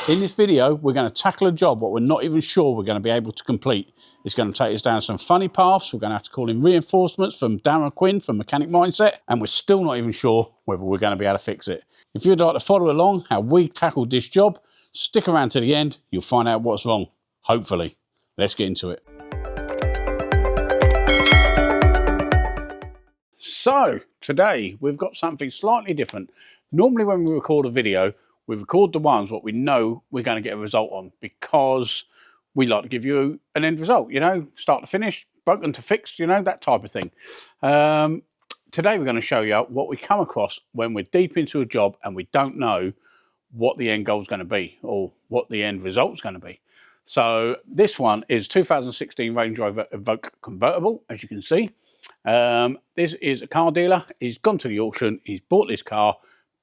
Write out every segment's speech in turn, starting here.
In this video, we're going to tackle a job what we're not even sure we're going to be able to complete. It's going to take us down some funny paths. We're going to have to call in reinforcements from Darren Quinn from Mechanic Mindset, and we're still not even sure whether we're going to be able to fix it. If you'd like to follow along how we tackled this job, stick around to the end. You'll find out what's wrong, hopefully. Let's get into it. So, today we've got something slightly different. Normally when we record a video, we record the ones what we know we're going to get a result on, because we like to give you an end result, you know, start to finish, broken to fixed, you know, that type of thing. Today we're going to show you what we come across when we're deep into a job and we don't know what the end goal is going to be or what the end result is going to be. So this one is 2016 Range Rover Evoque convertible, as you can see. This is a car dealer. He's gone to the auction, he's bought this car,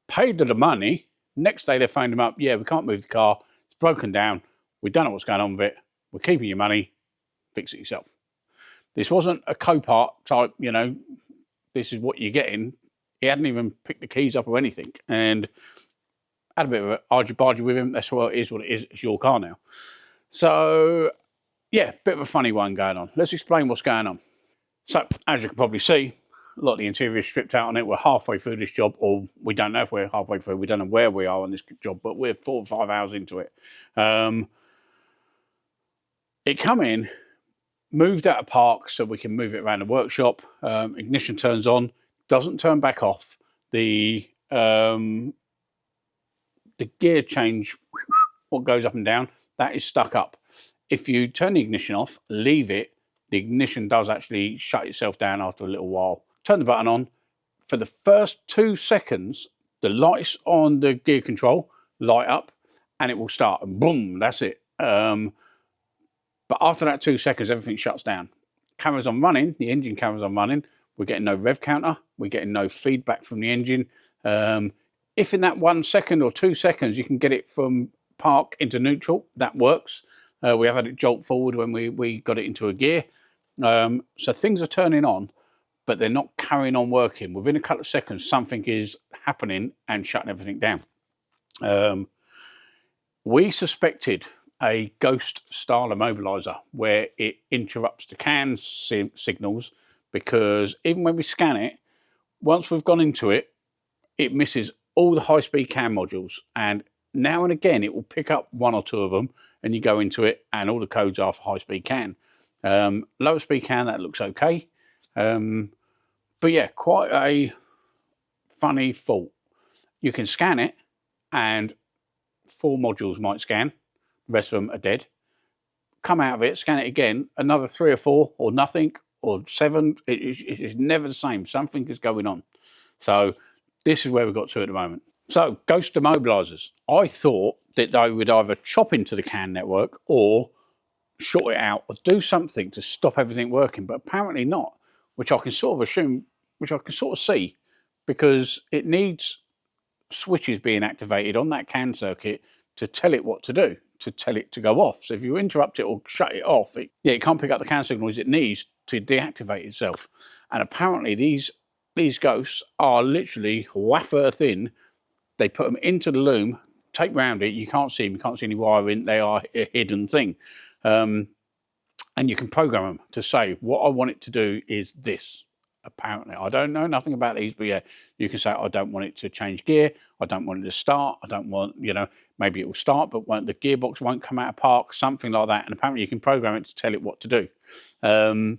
paid the money. Next day they phoned him up, yeah, we can't move the car, it's broken down, we don't know what's going on with it, we're keeping your money, fix it yourself. This wasn't a Copart type, you know, this is what you're getting. He hadn't even picked the keys up or anything, and had a bit of an argy-bargy with him. That's what it is, it's your car now. So, yeah, bit of a funny one going on. Let's explain what's going on. So, as you can probably see, a lot of the interior is stripped out on it. We're halfway through this job, or we don't know if we're halfway through. We don't know where we are on this job, but we're 4 or 5 hours into it. It come in, moved out of park so we can move it around the workshop. Ignition turns on, doesn't turn back off. The gear change, what goes up and down, that is stuck up. If you turn the ignition off, leave it, the ignition does actually shut itself down after a little while. Turn the button on. For the first 2 seconds, the lights on the gear control light up and it will start, and boom, that's it. But after that 2 seconds, everything shuts down. Camera's on running, the engine camera's on running. We're getting no rev counter, we're getting no feedback from the engine. If in that 1 second or 2 seconds you can get it from park into neutral, that works. We have had it jolt forward when we got it into a gear. So things are turning on, but they're not carrying on working. Within a couple of seconds, something is happening and shutting everything down. We suspected a ghost style immobiliser where it interrupts the CAN signals, because even when we scan it, once we've gone into it, it misses all the high-speed CAN modules, and now and again it will pick up 1 or 2 of them, and you go into it and all the codes are for high-speed CAN. Lower speed CAN, that looks okay. But yeah, quite a funny fault. You can scan it and 4 modules might scan, the rest of them are dead. Come out of it, scan it again, another 3 or 4 or nothing or 7. It is never the same. Something is going on. So this is where we got to at the moment. So ghost immobilisers. I thought that they would either chop into the CAN network or short it out or do something to stop everything working, but apparently not, which I can sort of assume, which I can sort of see, because it needs switches being activated on that CAN circuit to tell it what to do, to tell it to go off. So if you interrupt it or shut it off, it can't pick up the CAN signals it needs to deactivate itself. And apparently these ghosts are literally wafer thin. They put them into the loom, take round it, you can't see them, you can't see any wiring, they are a hidden thing. And you can program them to say, what I want it to do is this, apparently. I don't know nothing about these, but yeah, you can say, I don't want it to change gear, I don't want it to start, I don't want, you know, maybe it will start, but the gearbox won't come out of park, something like that. And apparently you can program it to tell it what to do. I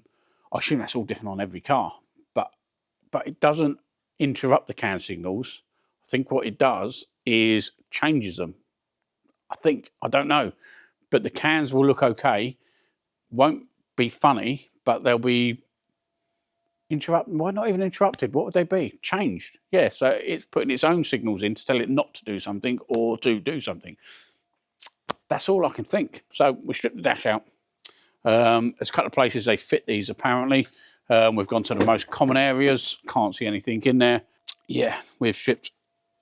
assume that's all different on every car, but it doesn't interrupt the CAN signals. I think what it does is changes them. I don't know. But the CANs will look okay, won't be funny, but they'll be interrupted. Why not even interrupted? What would they be? Changed. Yeah, so it's putting its own signals in to tell it not to do something or to do something. That's all I can think. So we stripped the dash out. There's a couple of places they fit these apparently. We've gone to the most common areas. Can't see anything in there. Yeah, we've stripped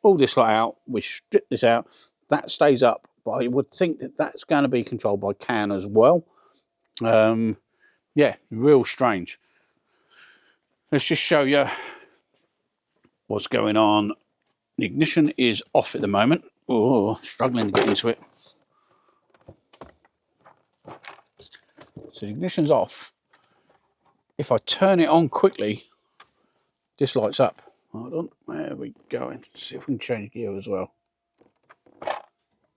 all this lot out. We stripped this out. That stays up. But I would think that that's going to be controlled by CAN as well. Yeah, real strange. Let's just show you what's going on. The ignition is off at the moment. Oh, struggling to get into it. So the ignition's off. If I turn it on quickly, this lights up. Hold on, there we go. Let's see if we can change gear as well.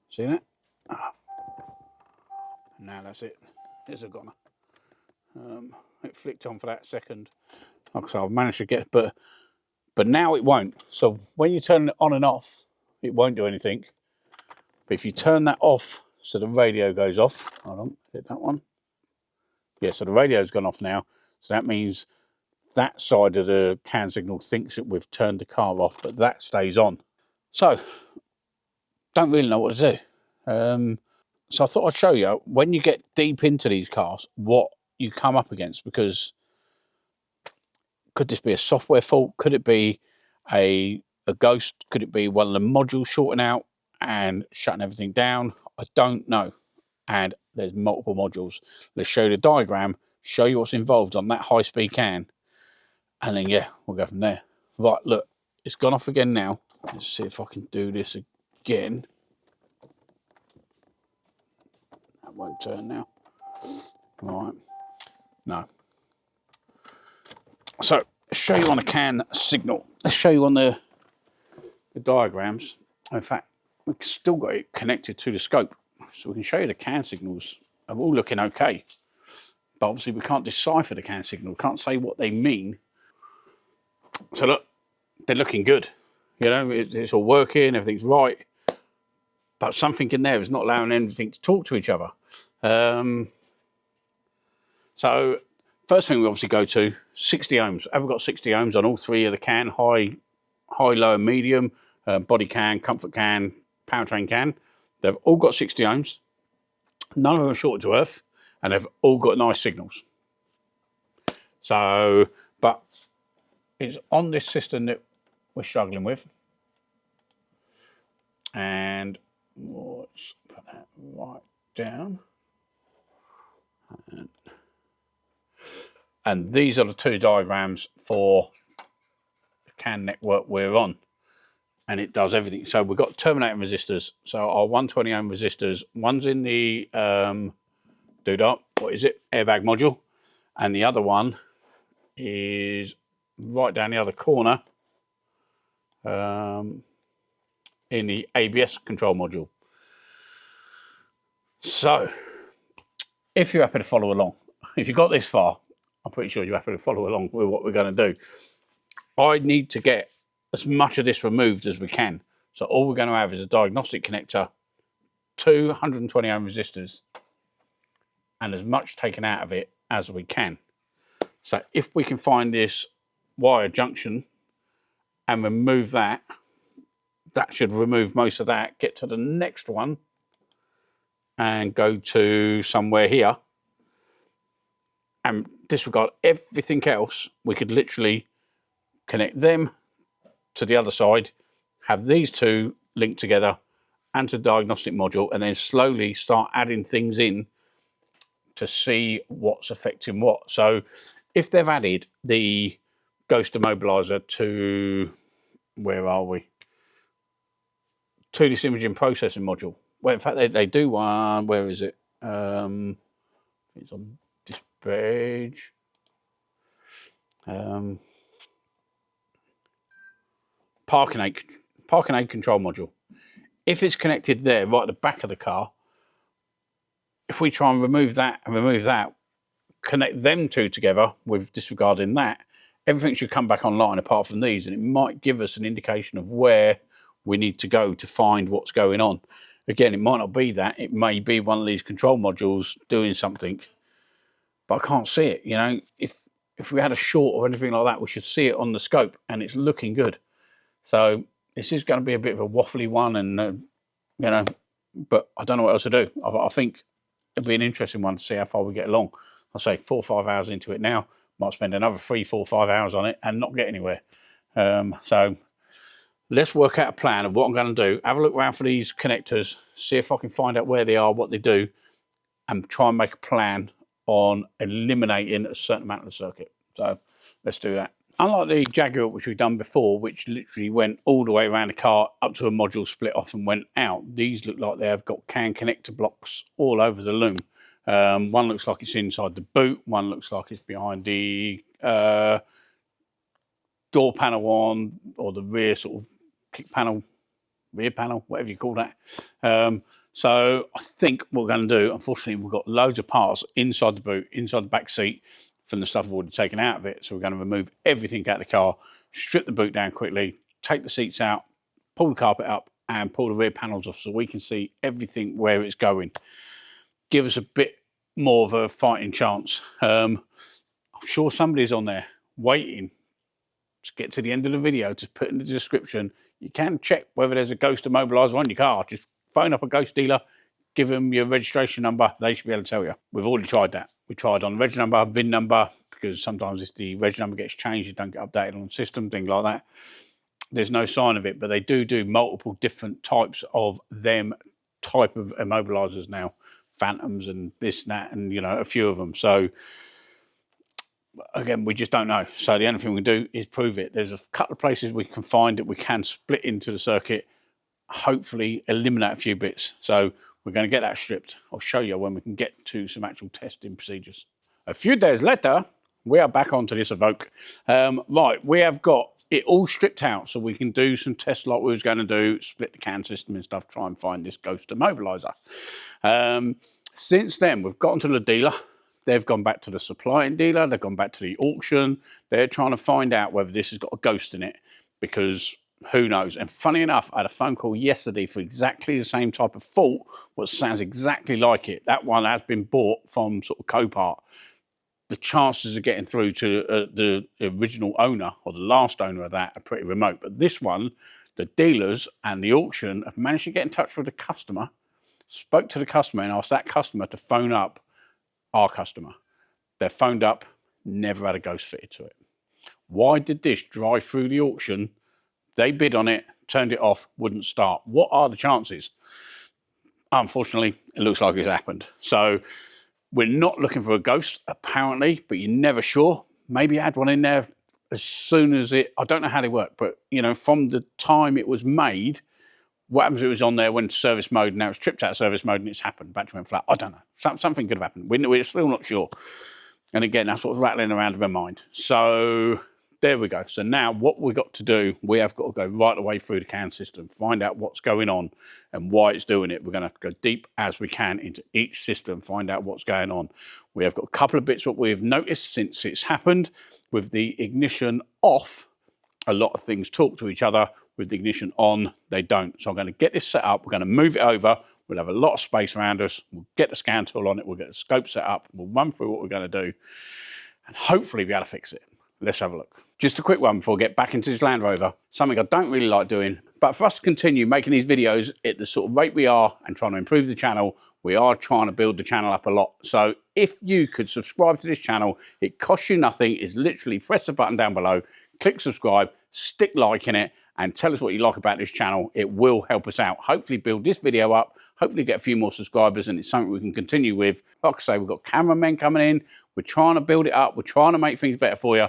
See that? Ah. Now that's it. It's a goner. It flicked on for that second. Like I said, I've managed to get, but now it won't. So when you turn it on and off, it won't do anything. But if you turn that off, so the radio goes off. Hold on, hit that one. Yeah, so the radio's gone off now. So that means that side of the CAN signal thinks that we've turned the car off, but that stays on. So, don't really know what to do. So I thought I'd show you, when you get deep into these cars, what you come up against, because could this be a software fault? Could it be a ghost? Could it be one of the modules shorting out and shutting everything down? I don't know. And there's multiple modules. Let's show you the diagram, show you what's involved on that high-speed CAN, and then, yeah, we'll go from there. Right, look, it's gone off again now. Let's see if I can do this again. That won't turn now. Right. No. So, let's show you on the CAN signal. Let's show you on the diagrams. In fact, we've still got it connected to the scope. So we can show you the CAN signals are all looking okay. But obviously we can't decipher the CAN signal. We can't say what they mean. So look, they're looking good. You know, it's all working, everything's right. But something in there is not allowing anything to talk to each other. So first thing we obviously go to, 60 ohms. Have we got 60 ohms on all three of the CAN, high, low, and medium, body CAN, comfort CAN, powertrain CAN. They've all got 60 ohms. None of them are shorted to earth, and they've all got nice signals. So, but it's on this system that we're struggling with. And let's put that right down. And these are the two diagrams for the CAN network we're on. And it does everything. So we've got terminating resistors. So our 120 ohm resistors, one's in the airbag module, and the other one is right down the other corner in the ABS control module. So if you're happy to follow along, if you got this far, I'm pretty sure you're happy to follow along with what we're going to do. I need to get as much of this removed as we can. So all we're going to have is a diagnostic connector, 220 ohm resistors, and as much taken out of it as we can. So if we can find this wire junction and remove that, that should remove most of that, get to the next one and go to somewhere here and disregard everything else. We could literally connect them to the other side, have these two linked together and to diagnostic module, and then slowly start adding things in to see what's affecting what. So if they've added the Ghost Immobiliser to, where are we? To this imaging processing module. Well, in fact, they do one, where is it? It's on this page. Parking aid control module. If it's connected there, right at the back of the car, if we try and remove that and remove that, connect them two together with disregarding that, everything should come back online apart from these, and it might give us an indication of where we need to go to find what's going on. Again, it might not be that. It may be one of these control modules doing something, but I can't see it. You know, if we had a short or anything like that, we should see it on the scope, and it's looking good. So this is going to be a bit of a waffly one, and you know, but I don't know what else to do. I think it'll be an interesting one to see how far we get along. I'll say 4 or 5 hours into it now. Might spend another 3, 4, 5 hours on it and not get anywhere. So let's work out a plan of what I'm going to do. Have a look around for these connectors, see if I can find out where they are, what they do, and try and make a plan on eliminating a certain amount of the circuit. So let's do that. Unlike the Jaguar, which we've done before, which literally went all the way around the car up to a module, split off and went out, these look like they have got CAN connector blocks all over the loom. One looks like it's inside the boot. One looks like it's behind the door panel on, or the rear sort of kick panel, rear panel, whatever you call that. So I think what we're going to do, unfortunately, we've got loads of parts inside the boot, inside the back seat from the stuff I've already taken out of it. So we're going to remove everything out of the car, strip the boot down quickly, take the seats out, pull the carpet up and pull the rear panels off so we can see everything where it's going. Give us a bit more of a fighting chance. I'm sure somebody's on there waiting to get to the end of the video. Just put in the description. You can check whether there's a Ghost Immobiliser on your car. Just phone up a Ghost dealer, give them your registration number. They should be able to tell you. We've already tried that. We tried on reg number, VIN number, because sometimes if the reg number gets changed, it don't get updated on the system, things like that. There's no sign of it, but they do multiple different types of them type of immobilisers now. Phantoms and this and that, and you know, a few of them. So again, we just don't know. So the only thing we can do is prove it. There's a couple of places we can find that we can split into the circuit, hopefully eliminate a few bits. So we're going to get that stripped. I'll show you when we can get to some actual testing procedures. A few days later, we are back onto this Evoque. Right, we have got it all stripped out so we can do some tests like we was going to do, split the CAN system and stuff, try and find this Ghost Immobiliser. Since then, we've gotten to the dealer. They've gone back to the supplying dealer. They've gone back to the auction. They're trying to find out whether this has got a ghost in it, because who knows? And funny enough, I had a phone call yesterday for exactly the same type of fault, what sounds exactly like it. That one has been bought from sort of Copart. The chances of getting through to the original owner or the last owner of that are pretty remote. But this one, the dealers and the auction have managed to get in touch with the customer, spoke to the customer and asked that customer to phone up our customer. They're phoned up, never had a ghost fitted to it. Why did this drive through the auction? They bid on it, turned it off, wouldn't start. What are the chances? Unfortunately, it looks like it's happened. So we're not looking for a ghost, apparently, but you're never sure. Maybe I had one in there as soon as it, I don't know how they work, but you know, from the time it was made, what happens if it was on there when service mode, now it's tripped out of service mode and it's happened, battery went flat? I don't know. Something could have happened. We're still not sure. And again, that's what's rattling around in my mind. So there we go. So now what we've got to do, we have got to go right away through the CAN system, find out what's going on and why it's doing it. We're going to have to go deep as we can into each system, find out what's going on. We have got a couple of bits what we've noticed since it's happened. With the ignition off, a lot of things talk to each other. With the ignition on, they don't. So I'm going to get this set up. We're going to move it over. We'll have a lot of space around us. We'll get the scan tool on it. We'll get the scope set up. We'll run through what we're going to do and hopefully be able to fix it. Let's have a look. Just a quick one before we get back into this Land Rover. Something I don't really like doing, but for us to continue making these videos at the sort of rate we are and trying to improve the channel, we are trying to build the channel up a lot. So if you could subscribe to this channel, it costs you nothing. It's literally press the button down below, click subscribe, stick like in it, and tell us what you like about this channel. It will help us out. Hopefully build this video up, hopefully get a few more subscribers, and it's something we can continue with. Like I say, we've got cameramen coming in. We're trying to build it up. We're trying to make things better for you.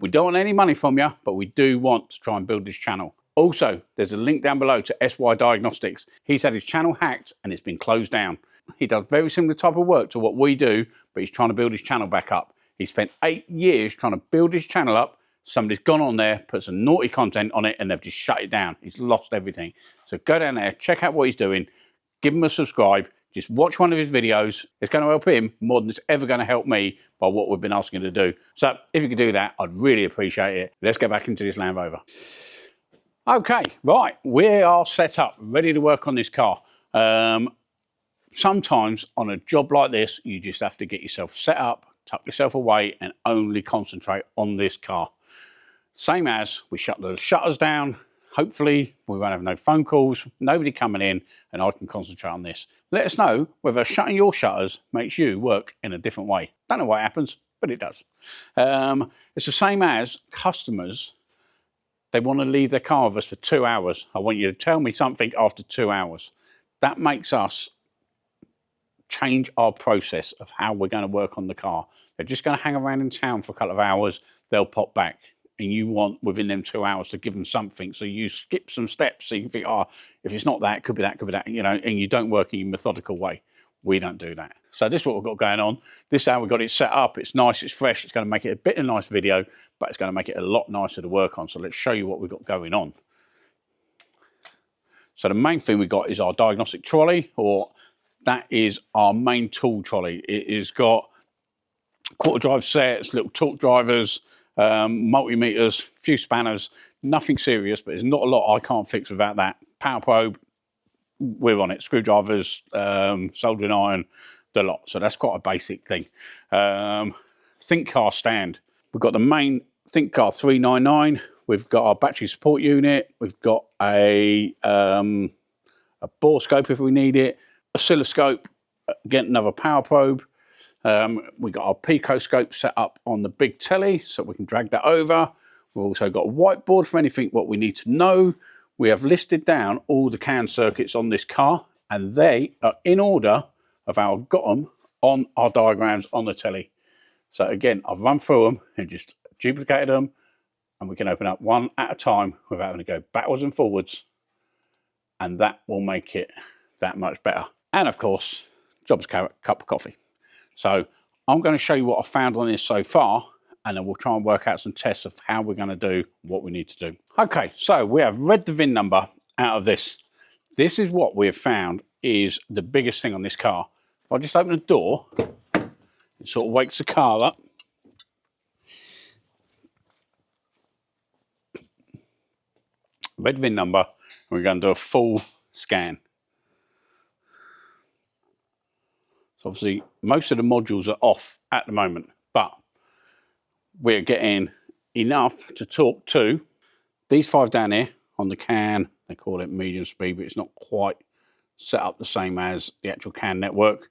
We don't want any money from you, but we do want to try and build this channel. Also, there's a link down below to SY Diagnostics. He's had his channel hacked and it's been closed down. He does very similar type of work to what we do, but he's trying to build his channel back up. He spent 8 years trying to build his channel up. Somebody's gone on there, put some naughty content on it, and they've just shut it down. He's lost everything. So go down there, check out what he's doing, give him a subscribe, just watch one of his videos. It's going to help him more than it's ever going to help me by what we've been asking him to do. So if you could do that, I'd really appreciate it. Let's get back into this Land Rover. Okay, right, we are set up, ready to work on this car. Sometimes on a job like this, you just have to get yourself set up, tuck yourself away, and only concentrate on this car. Same as we shut the shutters down. Hopefully we won't have no phone calls, nobody coming in, and I can concentrate on this. Let us know whether shutting your shutters makes you work in a different way. Don't know why it happens, but it does. It's the same as customers. They want to leave their car with us for 2 hours. I want you to tell me something after 2 hours. That makes us change our process of how we're going to work on the car. They're just going to hang around in town for a couple of hours. They'll pop back. And you want within them 2 hours to give them something. So you skip some steps so you can think, oh, if it's not that, it could be that, you know, and you don't work in your methodical way. We don't do that. So this is what we've got going on. This is how we've got it set up. It's nice, it's fresh. It's going to make it a bit of a nice video, but it's going to make it a lot nicer to work on. So let's show you what we've got going on. So the main thing we got is our diagnostic trolley, or that is our main tool trolley. It has got quarter drive sets, little torque drivers, multimeters, few spanners, nothing serious, but there's not a lot I can't fix without that. Power probe, we're on it. Screwdrivers, soldering iron, the lot. So that's quite a basic thing. Think car stand. We've got the main Think car 399. We've got our battery support unit. We've got a borescope if we need it. Oscilloscope, again, another power probe. We've got our picoscope set up on the big telly so we can drag that over. We've also got a whiteboard for anything what we need to know. We have listed down all the CAN circuits on this car, and they are in order of how I've got them on our diagrams on the telly. So again, I've run through them and just duplicated them, and we can open up one at a time without having to go backwards and forwards, and that will make it that much better. And of course, job's a cup of coffee. So I'm going to show you what I found on this so far, and then we'll try and work out some tests of how we're going to do what we need to do. Okay, so we have read the VIN number out of this. This is what we have found is the biggest thing on this car. If I just open the door, it sort of wakes the car up. Red VIN number, and we're going to do a full scan. So obviously, most of the modules are off at the moment, but we're getting enough to talk to. These 5 down here on the CAN, they call it medium speed, but it's not quite set up the same as the actual CAN network.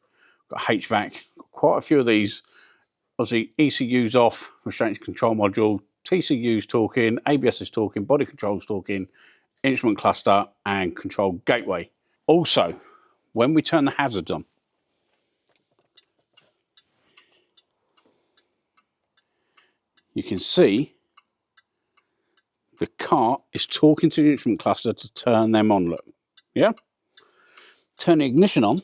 Got HVAC, got quite a few of these. Obviously, ECU's off, restraint control module, TCU's talking, ABS is talking, body control's talking, instrument cluster, and control gateway. Also, when we turn the hazards on, you can see the car is talking to the instrument cluster to turn them on, look. Yeah? Turn the ignition on.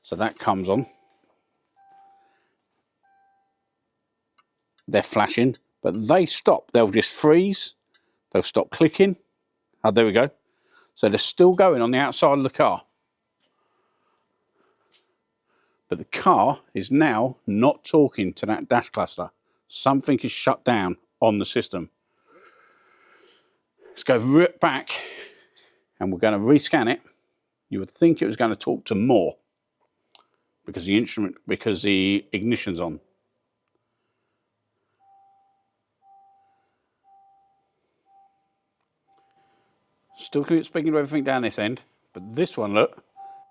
So that comes on. They're flashing, but they stop. They'll just freeze. They'll stop clicking. Oh, there we go. So they're still going on the outside of the car. But the car is now not talking to that dash cluster. Something is shut down on the system. Let's go right back, and we're going to rescan it. You would think it was going to talk to more because the ignition's on. Still speaking to everything down this end, but this one, look,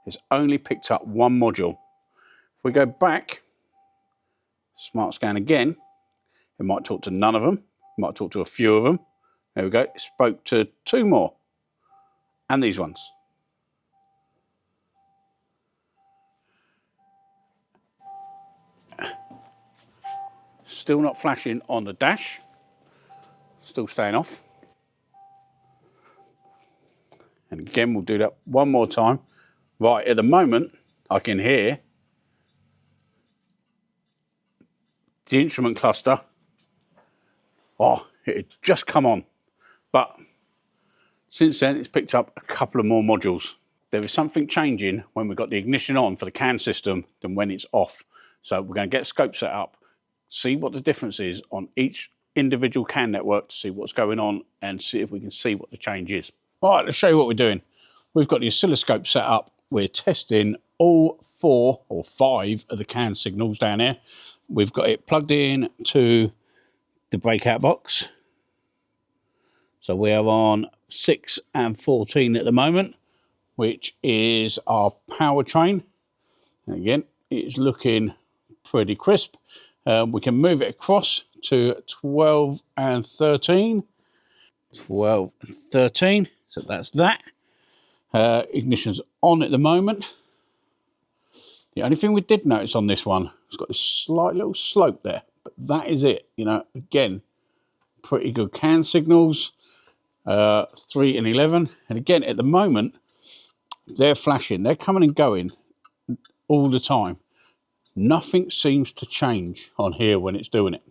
has only picked up one module. If we go back, smart scan again, it might talk to none of them. It might talk to a few of them. There we go. It spoke to 2 more. And these ones. Still not flashing on the dash. Still staying off. And again, we'll do that one more time. Right, at the moment, I can hear the instrument cluster. Oh, it had just come on. But since then, it's picked up a couple of more modules. There is something changing when we've got the ignition on for the CAN system than when it's off. So we're going to get scope set up, see what the difference is on each individual CAN network to see what's going on and see if we can see what the change is. All right, let's show you what we're doing. We've got the oscilloscope set up. We're testing all 4 or 5 of the CAN signals down here. We've got it plugged in to the breakout box. So we are on 6 and 14 at the moment, which is our powertrain. And again, it's looking pretty crisp. We can move it across to 12 and 13. 12 and 13, so that's that. Ignition's on at the moment. The only thing we did notice on this one, it's got this slight little slope there, but that is it. You know, again, pretty good CAN signals, 3 and 11. And again, at the moment, they're flashing, they're coming and going all the time. Nothing seems to change on here when it's doing it.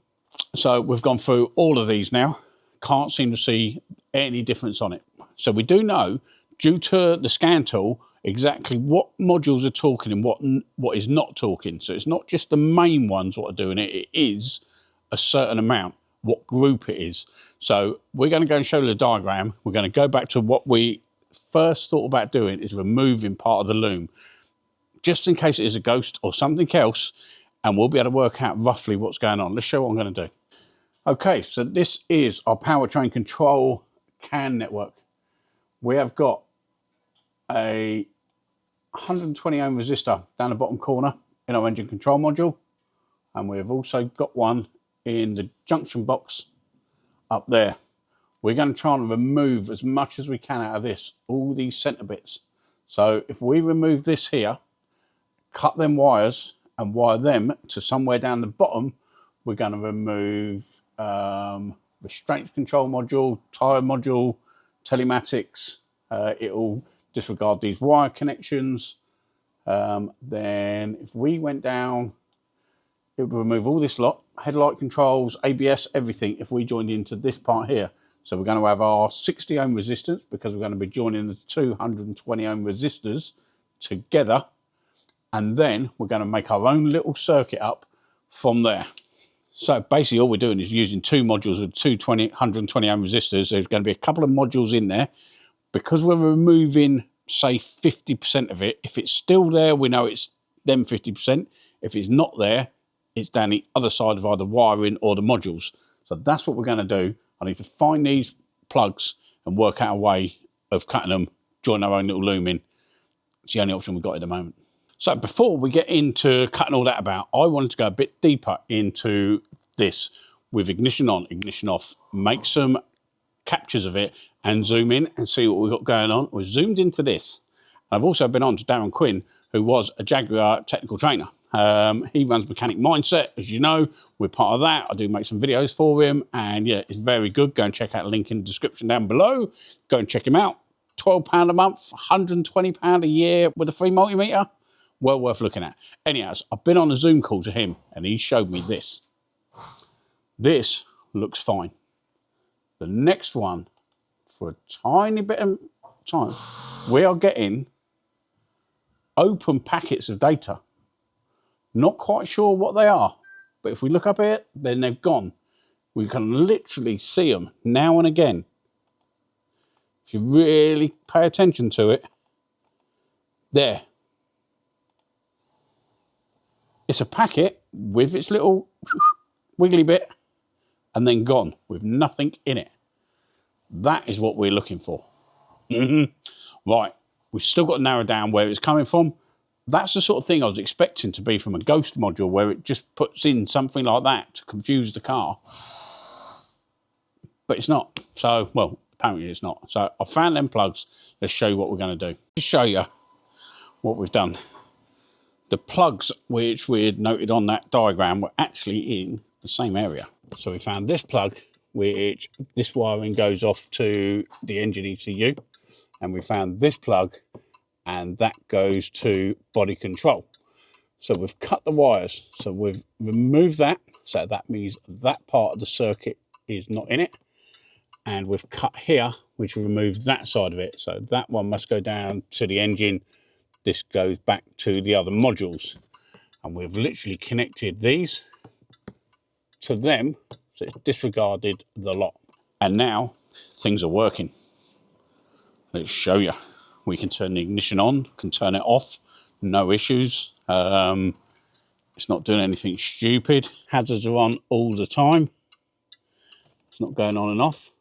So we've gone through all of these now. Can't seem to see any difference on it. So we do know, due to the scan tool, exactly what modules are talking and what is not talking. So it's not just the main ones what are doing it, it is a certain amount, what group it is. So we're going to go and show the diagram. We're going to go back to what we first thought about doing, is removing part of the loom, just in case it is a ghost or something else, and we'll be able to work out roughly what's going on. Let's show what I'm going to do. Okay, so this is our powertrain control CAN network. We have got a 120 ohm resistor down the bottom corner in our engine control module, and we've also got one in the junction box up there. We're going to try and remove as much as we can out of this, all these centre bits. So if we remove this here, cut them wires and wire them to somewhere down the bottom, we're going to remove restraint control module, tyre module, telematics. It'll disregard these wire connections. Then if we went down, it would remove all this lot, headlight controls, ABS, everything, if we joined into this part here. So we're going to have our 60 ohm resistance, because we're going to be joining the 220 ohm resistors together. And then we're going to make our own little circuit up from there. So basically all we're doing is using two modules with 120 ohm resistors. There's going to be a couple of modules in there. Because we're removing, say, 50% of it, if it's still there, we know it's them 50%. If it's not there, it's down the other side of either wiring or the modules. So that's what we're going to do. I need to find these plugs and work out a way of cutting them, join our own little loom in. It's the only option we've got at the moment. So before we get into cutting all that about, I wanted to go a bit deeper into this with ignition on, ignition off, make some captures of it and zoom in and see what we've got going on. We've zoomed into this. I've also been on to Darren Quinn, who was a Jaguar technical trainer. He runs Mechanic Mindset, as you know. We're part of that. I do make some videos for him, and yeah, it's very good. Go and check out the link in the description down below. Go and check him out. £12 a month, £120 a year with a free multimeter. Well worth looking at. Anyhow, I've been on a Zoom call to him, and he showed me this. This looks fine. The next one, for a tiny bit of time, we are getting open packets of data. Not quite sure what they are, but if we look up here, then they've gone. We can literally see them now and again. If you really pay attention to it, there. It's a packet with its little wiggly bit and then gone with nothing in it. That is what we're looking for. Right, we've still got to narrow down where it's coming from. That's the sort of thing I was expecting to be from a ghost module, where it just puts in something like that to confuse the car. But it's not. So, well, apparently it's not. So I found them plugs. Let's show you what we're going to do. To show you what we've done. The plugs which we had noted on that diagram were actually in the same area. So we found this plug, which this wiring goes off to the engine ECU. And we found this plug, and that goes to body control. So we've cut the wires. So we've removed that. So that means that part of the circuit is not in it. And we've cut here, which removes that side of it. So that one must go down to the engine. This goes back to the other modules. And we've literally connected these to them. So it's disregarded the lot. And now things are working. Let's show you. We can turn the ignition on, can turn it off, no issues. It's not doing anything stupid. Hazards are on all the time. It's not going on and off.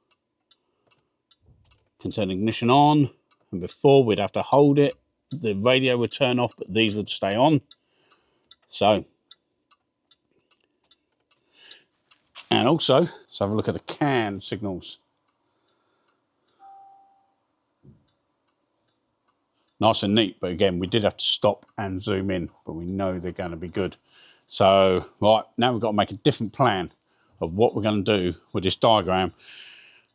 Can turn ignition on, and before we'd have to hold it. The radio would turn off, but these would stay on. So, and also, let's have a look at the CAN signals. Nice and neat, but again, we did have to stop and zoom in, but we know they're going to be good. So, right, now we've got to make a different plan of what we're going to do with this diagram,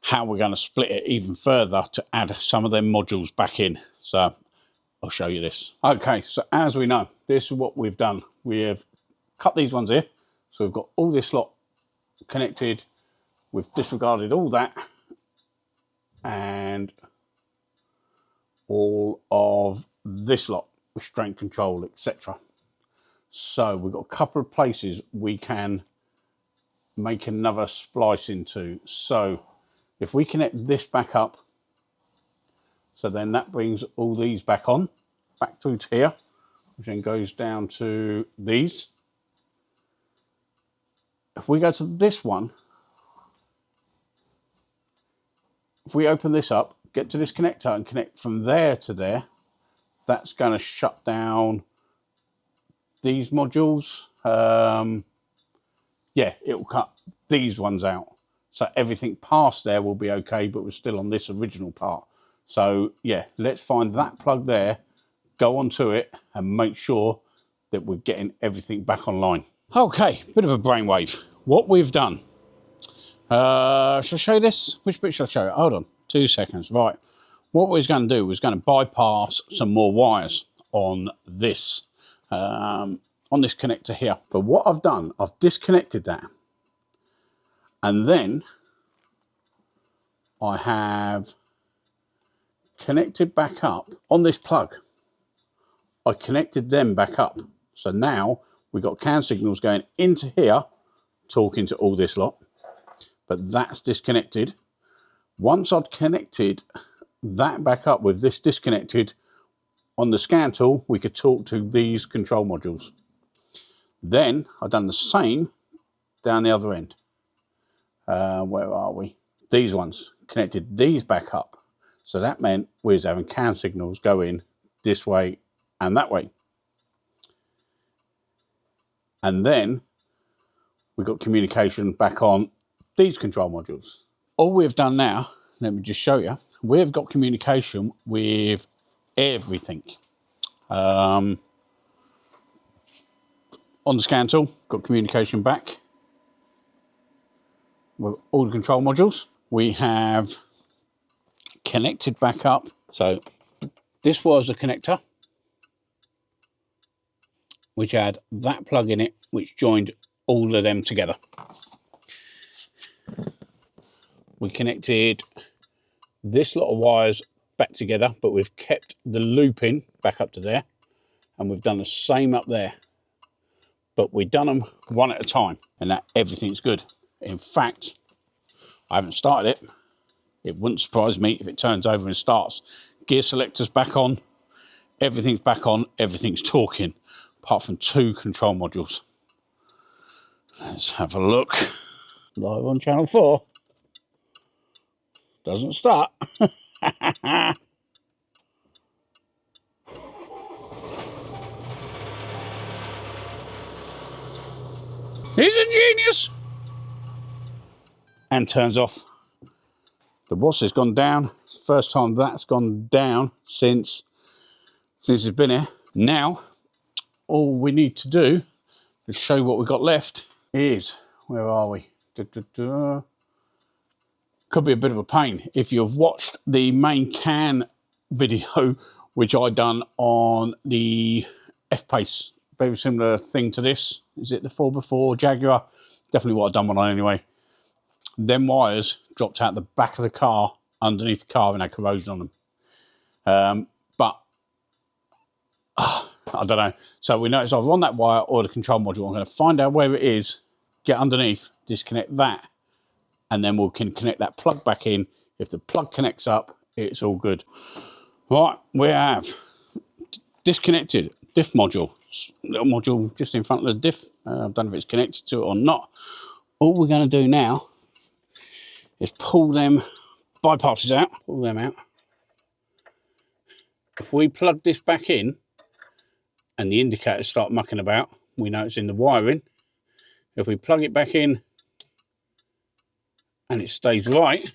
how we're going to split it even further to add some of them modules back in. So, I'll show you this. Okay, so as we know, this is what we've done. We have cut these ones here. So we've got all this lot connected. We've disregarded all that and all of this lot, restraint control, etc. So we've got a couple of places we can make another splice into. So if we connect this back up, so then that brings all these back on, back through to here, which then goes down to these. If we go to this one, if we open this up, get to this connector and connect from there to there, that's going to shut down these modules. Yeah, it will cut these ones out. So everything past there will be okay, but we're still on this original part. So yeah, let's find that plug there, go onto it and make sure that we're getting everything back online. Okay, bit of a brainwave. What we've done, shall I show you this? Which bit shall I show you? Hold on, 2 seconds. Right, what we're going to do is going to bypass some more wires on this connector here. But what I've done, I've disconnected that. And then I have connected back up on this plug. I connected them back up. So now we've got CAN signals going into here, talking to all this lot. But that's disconnected. Once I'd connected that back up with this disconnected, on the scan tool, we could talk to these control modules. Then I've done the same down the other end. Where are we? These ones, connected these back up. So that meant we was having CAN signals go in this way and that way. And then we got communication back on these control modules. All we've done now, let me just show you, we've got communication with everything. On the scan tool, got communication back with all the control modules. We have connected back up. So this was a connector which had that plug in it, which joined all of them together. We connected this lot of wires back together, but we've kept the looping back up to there, and we've done the same up there. But we've done them one at a time, and that everything's good. In fact, I haven't started it. It wouldn't surprise me if it turns over and starts. Gear selector's back on, everything's back on, everything's talking, apart from 2 control modules. Let's have a look. Live on channel 4. Doesn't start. He's a genius. And turns off. The WAS has gone down. It's the first time that's gone down since it's been here. Now, all we need to do to show what we've got left is, where are we? Could be a bit of a pain. If you've watched the main CAN video, which I done on the F-Pace, very similar thing to this. Is it the 4x4 Jaguar? Definitely what I've done one on anyway. Them wires dropped out the back of the car, underneath the car, and had corrosion on them. But I don't know. So we know it's either on that wire or the control module. I'm going to find out where it is, get underneath, disconnect that, and then we can connect that plug back in. If the plug connects up, it's all good. Right, we have disconnected diff module. Little module just in front of the diff. I don't know if it's connected to it or not. All we're going to do now is pull them bypasses out, pull them out. If we plug this back in and the indicators start mucking about, we know it's in the wiring. If we plug it back in and it stays right,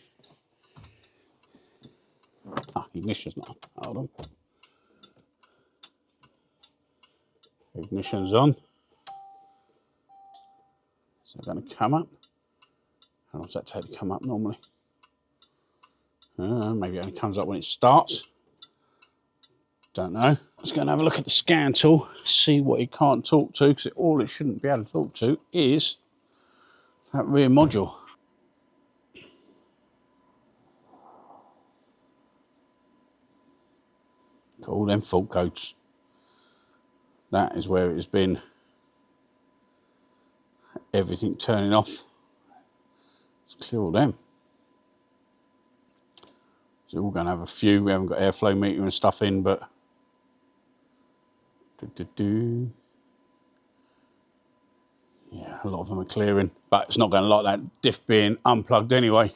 ignition's not on, hold on. Ignition's on. Is that going to come up? How long does that take to come up normally? Maybe it only comes up when it starts. Don't know. Let's go and have a look at the scan tool, see what it can't talk to, because all it shouldn't be able to talk to is that rear module. Got all them fault codes. That is where it has been. Everything turning off. Let's clear all them. So we're going to have a few. We haven't got airflow meter and stuff in, but yeah, a lot of them are clearing, but it's not going to like that diff being unplugged anyway.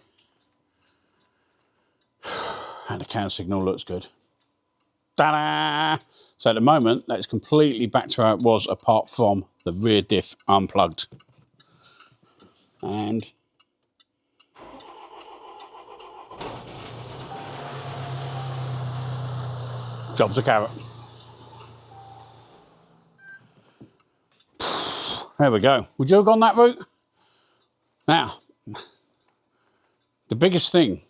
And the CAN signal looks good. Ta-da! So at the moment, that's completely back to how it was, apart from the rear diff unplugged. And job's a carrot. There we go. Would you have gone that route? Now, the biggest thing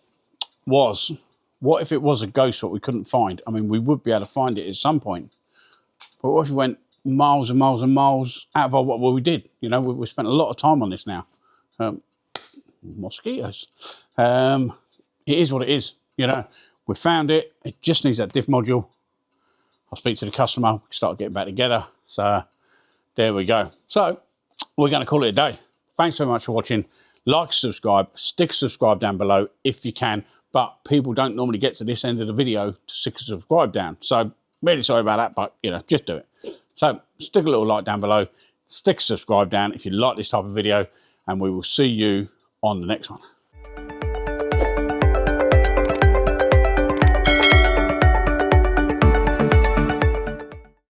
was, what if it was a ghost that we couldn't find? I mean, we would be able to find it at some point. But what if we went miles and miles and miles out of our, what we did? You know, we spent a lot of time on this now. Mosquitoes. It is what it is. You know, we found it. It just needs that diff module. I'll speak to the customer. We can start getting back together. So there we go. So we're going to call it a day. Thanks so much for watching. Like, subscribe, stick subscribe down below if you can. But people don't normally get to this end of the video to stick a subscribe down. So really sorry about that, but you know, just do it. So stick a little like down below, stick a subscribe down if you like this type of video, and we will see you on the next one.